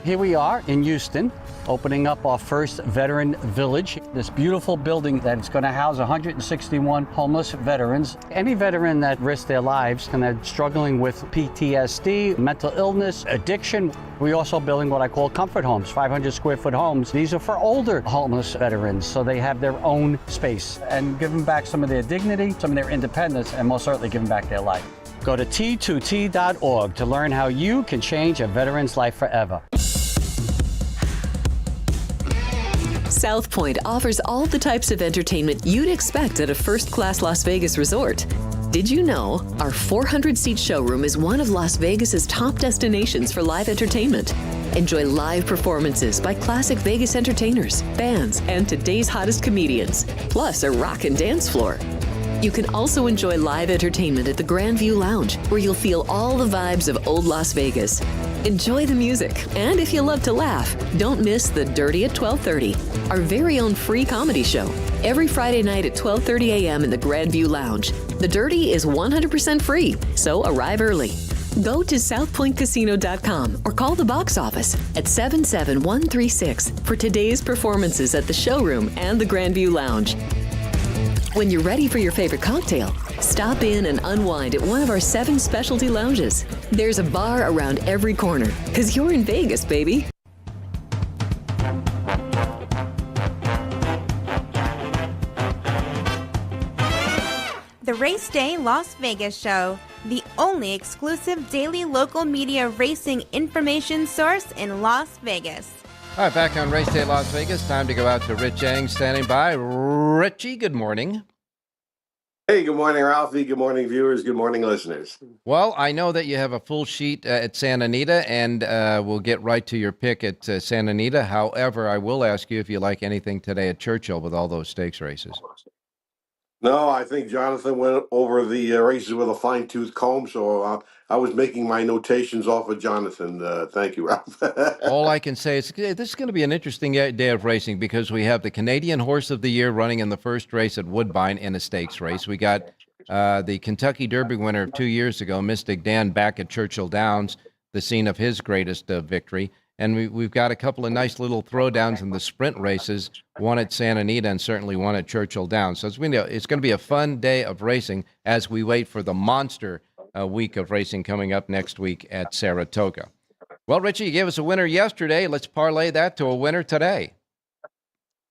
Here we are in Houston, opening up our first veteran village. This beautiful building that's going to house 161 homeless veterans. Any veteran that risked their lives and are struggling with PTSD, mental illness, addiction. We're also building what I call comfort homes, 500 square foot homes. These are for older homeless veterans, so they have their own space and give them back some of their dignity, some of their independence, and most certainly give them back their life. Go to T2T.org to learn how you can change a veteran's life forever. South Point offers all the types of entertainment you'd expect at a first-class Las Vegas resort. Did you know our 400-seat showroom is one of Las Vegas's top destinations for live entertainment? Enjoy live performances by classic Vegas entertainers, bands, and today's hottest comedians, plus a rockin' dance floor. You can also enjoy live entertainment at the Grand View Lounge, where you'll feel all the vibes of old Las Vegas. Enjoy the music, and if you love to laugh, don't miss The Dirty at 12:30, our very own free comedy show. Every Friday night at 12:30 a.m. in the Grand View Lounge. The Dirty is 100% free, so arrive early. Go to southpointcasino.com or call the box office at 77136 for today's performances at the showroom and the Grand View Lounge. When you're ready for your favorite cocktail, stop in and unwind at one of our 7 specialty lounges. There's a bar around every corner, because you're in Vegas, baby. The Race Day Las Vegas Show, the only exclusive daily local media racing information source in Las Vegas. All right, back on Race Day Las Vegas. Time to go out to Rich Eng standing by. Richie, good morning. Hey, good morning, Ralphie. Good morning, viewers. Good morning, listeners. Well, I know that you have a full sheet at Santa Anita, and we'll get right to your pick at Santa Anita. However, I will ask you if you like anything today at Churchill with all those stakes races. No, I think Jonathan went over the races with a fine-tooth comb, so I was making my notations off of Jonathan. Thank you, Ralph. All I can say is this is going to be an interesting day of racing because we have the Canadian Horse of the Year running in the first race at Woodbine in a stakes race. We got the Kentucky Derby winner of 2 years ago, Mystic Dan, back at Churchill Downs, the scene of his greatest victory. And we've got a couple of nice little throwdowns in the sprint races, one at Santa Anita and certainly one at Churchill Downs. So it's going to be a fun day of racing as we wait for the monster week of racing coming up next week at Saratoga. Well, Richie, you gave us a winner yesterday. Let's parlay that to a winner today.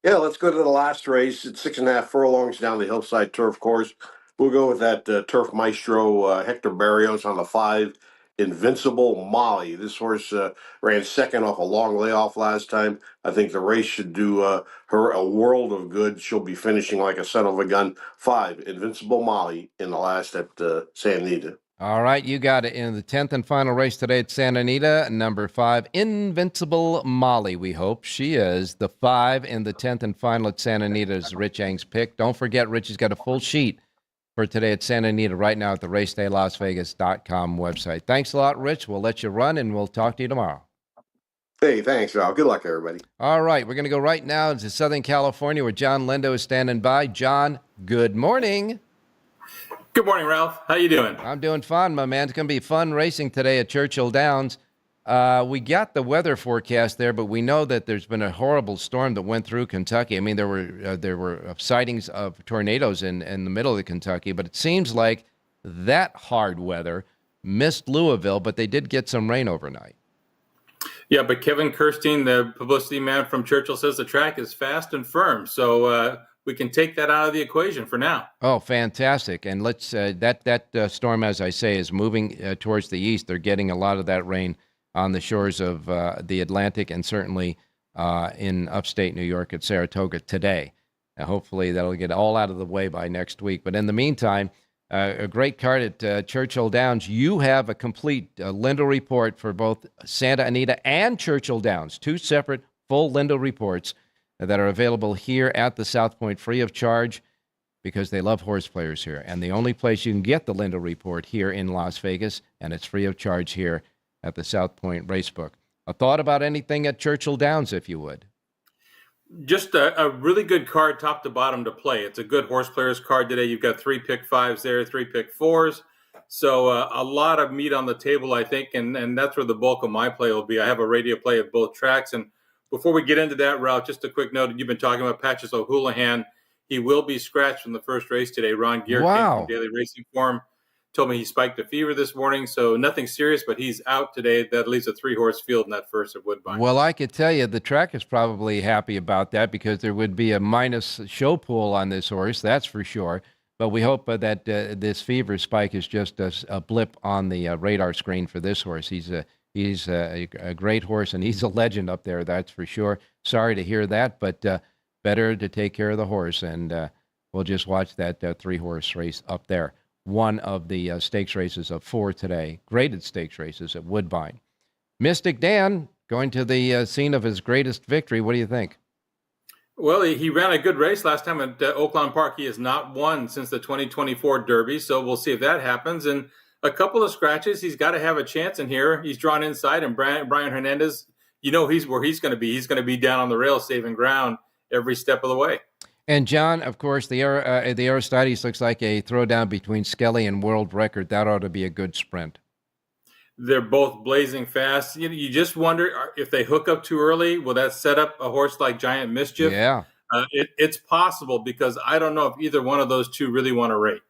Yeah, let's go to the last race. It's 6.5 furlongs down the hillside turf course. We'll go with that turf maestro, Hector Barrios, on the 5. Invincible Molly. This horse ran second off a long layoff last time. I think the race should do her a world of good. She'll be finishing like a son of a gun. 5, Invincible Molly in the last at Santa Anita. All right, you got it. In the 10th and final race today at Santa Anita, number 5, Invincible Molly, we hope. She is the 5 in the 10th and final at Santa Anita is Rich Eng's pick. Don't forget, Richie's got a full sheet for today at Santa Anita right now at the RacedayLasVegas.com website. Thanks a lot, Rich. We'll let you run, and we'll talk to you tomorrow. Hey, thanks, Ralph. Good luck, everybody. All right, we're going to go right now to Southern California where John Lindo is standing by. John, good morning. Good morning, Ralph. How you doing? I'm doing fine, my man. It's going to be fun racing today at Churchill Downs. We got the weather forecast there, but we know that there's been a horrible storm that went through Kentucky. I mean, there were sightings of tornadoes in the middle of Kentucky, but it seems like that hard weather missed Louisville, but they did get some rain overnight. Yeah, but Kevin Kirstein, the publicity man from Churchill, says the track is fast and firm, so we can take that out of the equation for now. Oh, fantastic! And let's that storm, as I say, is moving towards the east. They're getting a lot of that rain on the shores of the Atlantic and certainly in upstate New York at Saratoga today. Hopefully that'll get all out of the way by next week. But in the meantime, A great card at Churchill Downs. You have a complete Lindo report for both Santa Anita and Churchill Downs, 2 separate full Lindo reports that are available here at the South Point free of charge because they love horse players here. And the only place you can get the Lindo report here in Las Vegas, and it's free of charge here at the South Point Racebook. A thought about anything at Churchill Downs, if you would? Just a really good card top to bottom to play. It's a good horse players card today. You've got 3 pick 5s there, 3 pick 4s. So a lot of meat on the table, I think, and that's where the bulk of my play will be. I have a radio play at both tracks. And before we get into that, Ralph, just a quick note. You've been talking about Patches O'Houlihan. He will be scratched from the first race today. Ron Gear came from Daily Racing Form. Told me he spiked a fever this morning, so nothing serious, but he's out today. That leaves a 3-horse field in that first at Woodbine. Well, I could tell you the track is probably happy about that because there would be a minus show pool on this horse, that's for sure. But we hope that this fever spike is just a blip on the radar screen for this horse. He's a great horse, and he's a legend up there, that's for sure. Sorry to hear that, but better to take care of the horse, and we'll just watch that 3-horse race up there. One of the stakes races of 4 today, graded stakes races at Woodbine. Mystic Dan going to the scene of his greatest victory. What do you think? Well, he ran a good race last time at Oaklawn Park. He has not won since the 2024 Derby, so we'll see if that happens. And a couple of scratches, he's got to have a chance in here. He's drawn inside, and Brian Hernandez, he's where he's going to be. He's going to be down on the rail, saving ground every step of the way. And John, of course, the Aristides looks like a throwdown between Skelly and World Record. That ought to be a good sprint. They're both blazing fast. You just wonder if they hook up too early, will that set up a horse like Giant Mischief? Yeah. It's possible because I don't know if either one of those two really want to rate.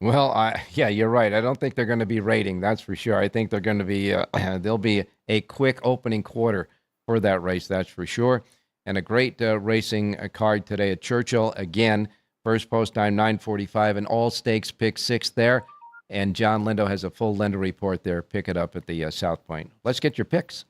Well, yeah, you're right. I don't think they're going to be rating, that's for sure. I think they're going to be, there'll be a quick opening quarter for that race, that's for sure. And a great racing card today at Churchill. Again, first post time 9:45, and all stakes pick 6 there. And John Lindo has a full Lindo report there. Pick it up at the South Point. Let's get your picks.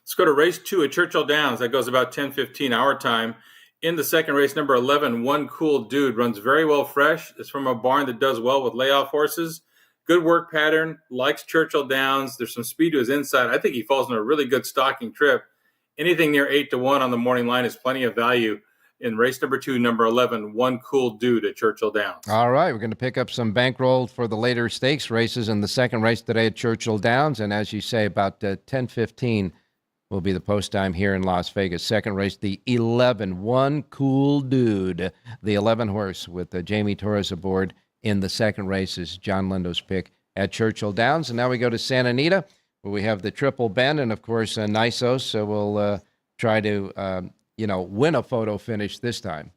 Let's go to race 2 at Churchill Downs. That goes about 10:15 our time. In the second race, number 11, One Cool Dude, runs very well fresh. It's from a barn that does well with layoff horses. Good work pattern, likes Churchill Downs. There's some speed to his inside. I think he falls in a really good stalking trip. Anything near 8-1 on the morning line is plenty of value. In race number 2, number 11, One Cool Dude at Churchill Downs. All right, we're going to pick up some bankroll for the later stakes races in the second race today at Churchill Downs. And as you say, about 10:15 will be the post time here in Las Vegas. Second race, the 11, One Cool Dude. The 11 horse with Jamie Torres aboard in the second race is John Lindo's pick at Churchill Downs. And now we go to Santa Anita, where we have the Triple Bend and, of course, Nisos. So we'll try to, win a photo finish this time.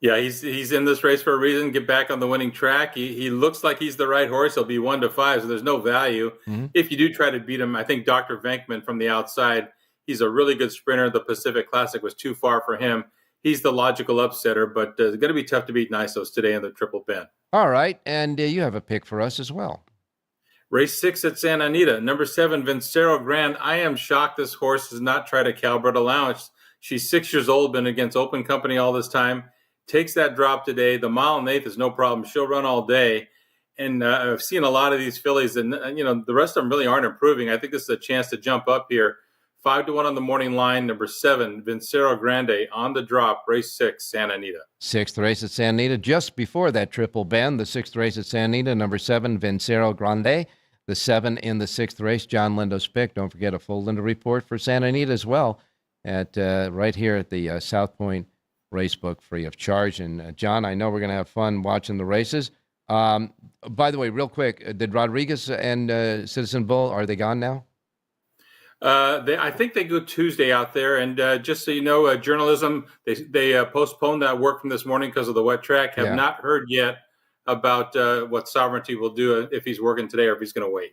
Yeah, he's in this race for a reason. Get back on the winning track. He looks like he's the right horse. He'll be 1-5, so there's no value. Mm-hmm. If you do try to beat him, I think Dr. Venkman from the outside, he's a really good sprinter. The Pacific Classic was too far for him. He's the logical upsetter, but it's going to be tough to beat Nisos today in the Triple Bend. All right, and you have a pick for us as well. Race 6 at Santa Anita. Number 7, Vincero Grand. I am shocked this horse has not tried a Calbert allowance. She's 6 years old, been against Open Company all this time. Takes that drop today. The 1.8 is no problem. She'll run all day. And I've seen a lot of these fillies, and the rest of them really aren't improving. I think this is a chance to jump up here. 5-1 on the morning line. Number 7, Vincero Grande on the drop. Race 6, Santa Anita. Sixth race at Santa Anita, just before that Triple Bend. The sixth race at Santa Anita, number 7, Vincero Grande. The 7 in the sixth race, John Lindo's pick. Don't forget a full Lindo report for Santa Anita as well at right here at the South Point Racebook, free of charge. And John, I know we're going to have fun watching the races. By the way, real quick, did Rodriguez and Citizen Bull, are they gone now? I think they go Tuesday out there. And just so you know, journalism, they postponed that work from this morning because of the wet track. Have not heard yet about what Sovereignty will do if he's working today or if he's going to wait.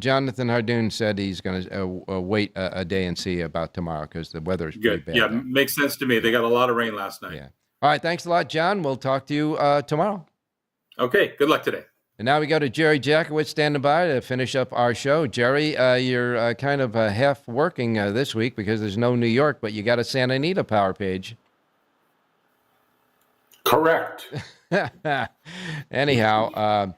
Jonathan Hardoon said he's going to wait a day and see about tomorrow because the weather is pretty bad. Yeah, makes sense to me. They got a lot of rain last night. Yeah. All right, thanks a lot, John. We'll talk to you tomorrow. Okay, good luck today. And now we go to Jerry Jackowitz standing by to finish up our show. Jerry, you're kind of half working this week because there's no New York, but you got a Santa Anita power page. Correct. Anyhow,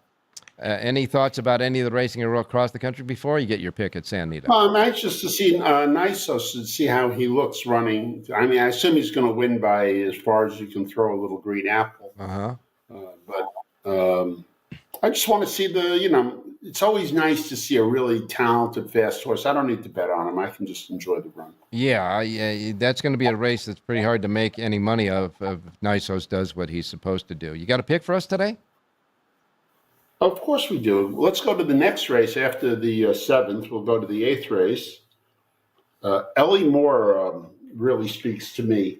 any thoughts about any of the racing across the country before you get your pick at San Anita? Well, I'm anxious to see Nisos to see how he looks running. I mean, I assume he's going to win by as far as you can throw a little green apple. But I just want to see it's always nice to see a really talented, fast horse. I don't need to bet on him. I can just enjoy the run. Yeah, that's going to be a race that's pretty hard to make any money of if Nisos does what he's supposed to do. You got a pick for us today? Of course we do. Let's go to the next race after the 7th. We'll go to the 8th race. Ellie Moore really speaks to me.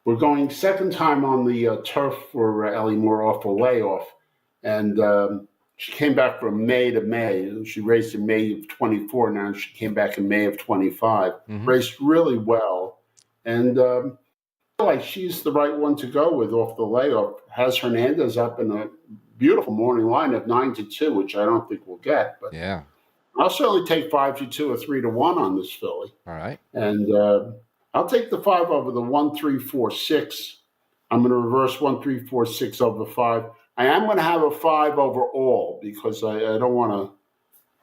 We're going second time on the turf for Ellie Moore off a layoff. And she came back from May to May. She raced in May of 24. Now she came back in May of 25. Raced really well. And I feel like she's the right one to go with off the layoff. Has Hernandez up in a beautiful morning line of 9-2, which I don't think we'll get. But yeah, I'll certainly take 5-2 or 3-1 on this filly. All right. And I'll take the 5 over the 1, 3, 4, 6. I'm going to reverse 1, 3, 4, 6 over 5. I am going to have a 5 over all because I don't want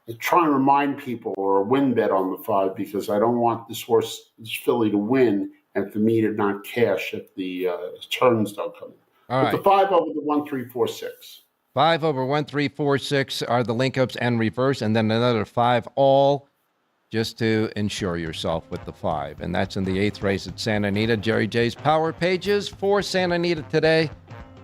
to try and remind people or a win bet on the 5 because I don't want this filly to win and for me to not cash if the turns don't come in. All right. The 5 over the 1, 3, 4, 6. 5 over 1, 3, 4, 6 are the link-ups and reverse, and then another 5 all just to insure yourself with the 5. And that's in the 8th race at Santa Anita. Jerry J's Power Pages for Santa Anita today,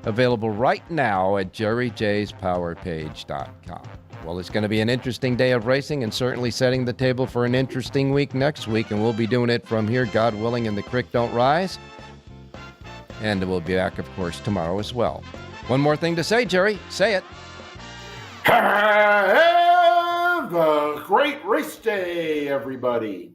available right now at jerryjspowerpage.com. Well, it's going to be an interesting day of racing and certainly setting the table for an interesting week next week, and we'll be doing it from here, God willing, and the creek don't rise. And we'll be back, of course, tomorrow as well. One more thing to say, Jerry. Say it. Have a great race day, everybody.